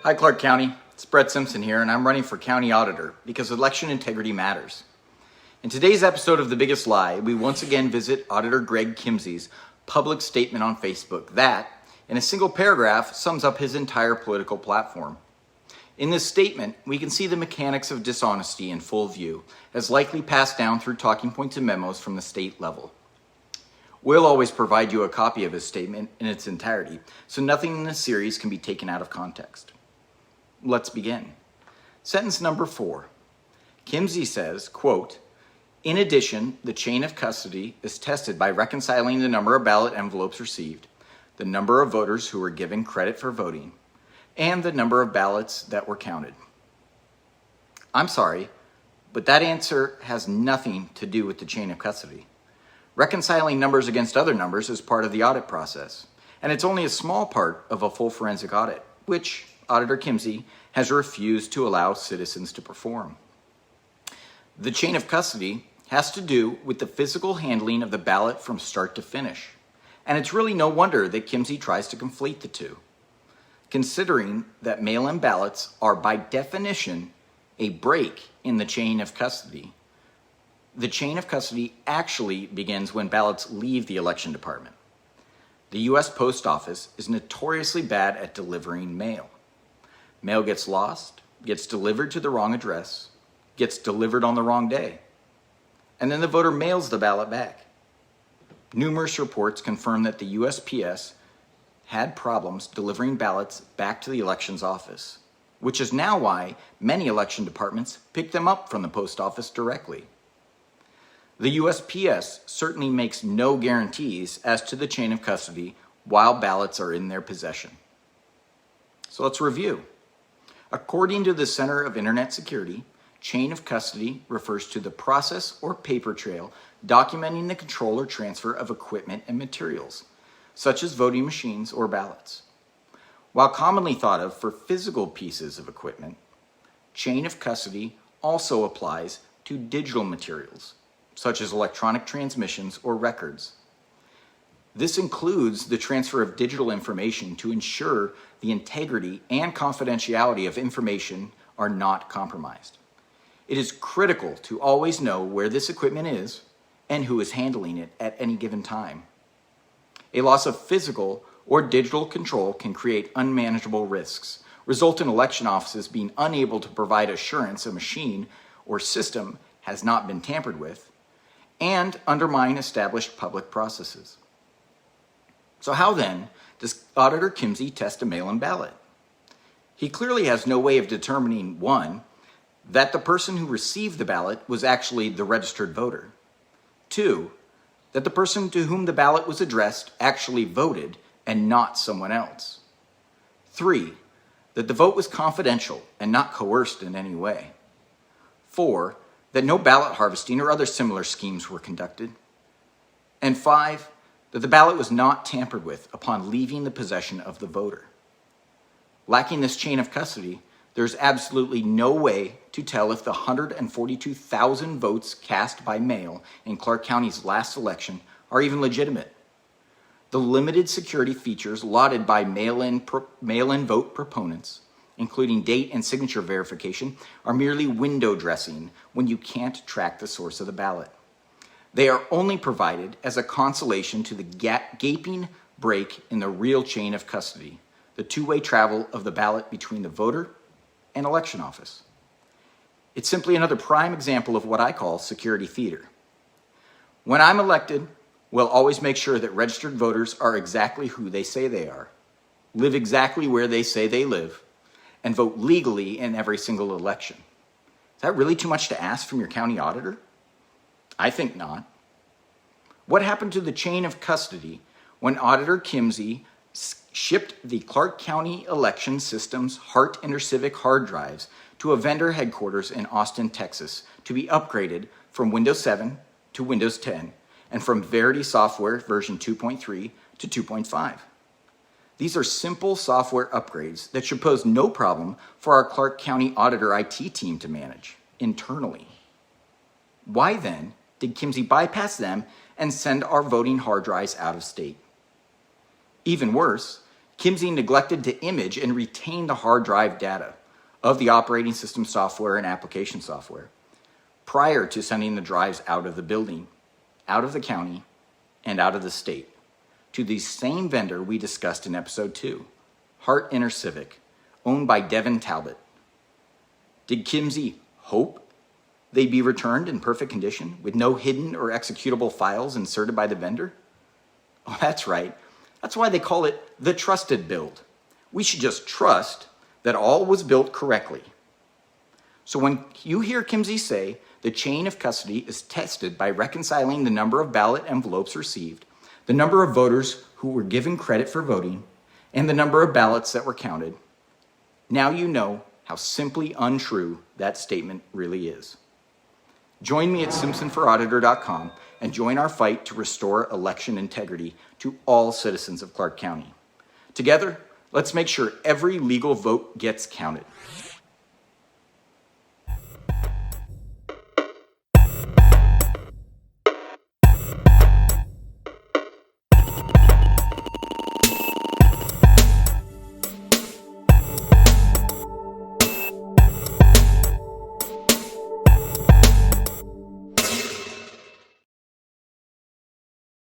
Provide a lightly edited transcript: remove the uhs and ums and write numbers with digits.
Hi Clark County, it's Brett Simpson here, and I'm running for County Auditor because election integrity matters. In today's episode of The Biggest Lie, we once again visit Auditor Greg Kimsey's public statement on Facebook that, in a single paragraph, sums up his entire political platform. In this statement, we can see the mechanics of dishonesty in full view, as likely passed down through talking points and memos from the state level. We'll always provide you a copy of his statement in its entirety, so nothing in this series can be taken out of context. Let's begin. Sentence number 4. Kimsey says, quote, "In addition, the chain of custody is tested by reconciling the number of ballot envelopes received, the number of voters who were given credit for voting, and the number of ballots that were counted." I'm sorry, but that answer has nothing to do with the chain of custody. Reconciling numbers against other numbers is part of the audit process, and it's only a small part of a full forensic audit, which Auditor Kimsey has refused to allow citizens to perform. The chain of custody has to do with the physical handling of the ballot from start to finish, and it's really no wonder that Kimsey tries to conflate the two, considering that mail-in ballots are by definition a break in the chain of custody. The chain of custody actually begins when ballots leave the election department. The U.S. Post Office is notoriously bad at delivering mail. Mail gets lost, gets delivered to the wrong address, gets delivered on the wrong day, and then the voter mails the ballot back. Numerous reports confirm that the USPS had problems delivering ballots back to the elections office, which is now why many election departments pick them up from the post office directly. The USPS certainly makes no guarantees as to the chain of custody while ballots are in their possession. So let's review. According to the Center of Internet Security, chain of custody refers to the process or paper trail documenting the control or transfer of equipment and materials, such as voting machines or ballots. While commonly thought of for physical pieces of equipment, chain of custody also applies to digital materials, such as electronic transmissions or records. This includes the transfer of digital information to ensure the integrity and confidentiality of information are not compromised. It is critical to always know where this equipment is and who is handling it at any given time. A loss of physical or digital control can create unmanageable risks, result in election offices being unable to provide assurance a machine or system has not been tampered with, and undermine established public processes. So how then does Auditor Kimsey test a mail-in ballot? He clearly has no way of determining, 1, that the person who received the ballot was actually the registered voter, 2, that the person to whom the ballot was addressed actually voted and not someone else, 3, that the vote was confidential and not coerced in any way, 4, that no ballot harvesting or other similar schemes were conducted, and 5, that the ballot was not tampered with upon leaving the possession of the voter. Lacking this chain of custody, there's absolutely no way to tell if the 142,000 votes cast by mail in Clark County's last election are even legitimate. The limited security features lauded by mail-in vote proponents, including date and signature verification, are merely window dressing when you can't track the source of the ballot. They are only provided as a consolation to the gaping break in the real chain of custody, the two-way travel of the ballot between the voter and election office. It's simply another prime example of what I call security theater. When I'm elected, we'll always make sure that registered voters are exactly who they say they are, live exactly where they say they live, and vote legally in every single election. Is that really too much to ask from your county auditor? I think not. What happened to the chain of custody when Auditor Kimsey shipped the Clark County election system's Hart InterCivic hard drives to a vendor headquarters in Austin, Texas, to be upgraded from Windows 7 to Windows 10 and from Verity software version 2.3 to 2.5? These are simple software upgrades that should pose no problem for our Clark County Auditor IT team to manage internally. Why then did Kimsey bypass them and send our voting hard drives out of state? Even worse, Kimsey neglected to image and retain the hard drive data of the operating system software and application software prior to sending the drives out of the building, out of the county, and out of the state to the same vendor we discussed in episode 2, Hart InterCivic, owned by Devin Talbot. Did Kimsey hope they'd be returned in perfect condition with no hidden or executable files inserted by the vendor? Oh, that's right. That's why they call it the trusted build. We should just trust that all was built correctly. So when you hear Kimsey say the chain of custody is tested by reconciling the number of ballot envelopes received, the number of voters who were given credit for voting, and the number of ballots that were counted, now you know how simply untrue that statement really is. Join me at simpsonforauditor.com and join our fight to restore election integrity to all citizens of Clark County. Together, let's make sure every legal vote gets counted.